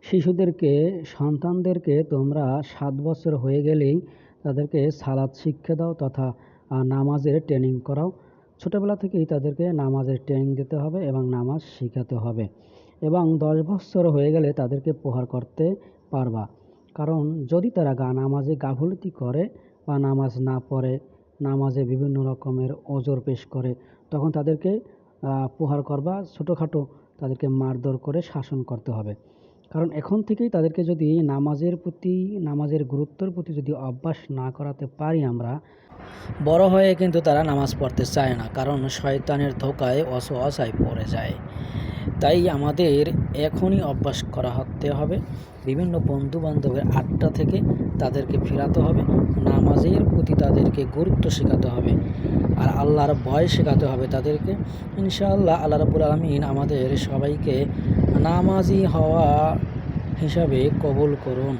শিশুদেরকে সন্তানদেরকে তোমরা 7 বছর হয়ে গেলেই তাদেরকে সালাত শিক্ষা দাও তথা নামাজের ট্রেনিং করাও। ছোটোবেলা থেকেই তাদেরকে নামাজের ট্রেনিং দিতে হবে এবং নামাজ শেখাতে হবে এবং 10 বছর হয়ে গেলে তাদেরকে প্রহার করতে পারবা। কারণ যদি তারা নামাজে গাফলতি করে বা নামাজ না পড়ে, নামাজে বিভিন্ন রকমের ওজর পেশ করে, তখন তাদেরকে প্রহার করবা, ছোটোখাটো তাদেরকে মারধর করে শাসন করতে হবে। কারণ এখন থেকেই তাদেরকে যদি নামাজের গুরুত্বের প্রতি যদি অভ্যাস না করাতে পারি আমরা, বড় হয়ে কিন্তু তারা নামাজ পড়তে চায় না, কারণ শয়তানের ধোকায় ওয়াসওয়াসায় পড়ে যায়। তাই আমাদের এখনই অভ্যাস করাতে হবে। বিভিন্ন বন্ধুবান্ধবের আড্ডা থেকে তাদেরকে ফেরাতে হবে, নামাজের প্রতি তাদেরকে গুরুত্ব শেখাতে হবে, আর আল্লাহর ভয় শেখাতে হবে তাদেরকে। ইনশাআল্লাহ আল্লাহ রাব্বুল আলামিন আমাদের সবাইকে নামাজি হওয়া হিসাবে কবুল করুন।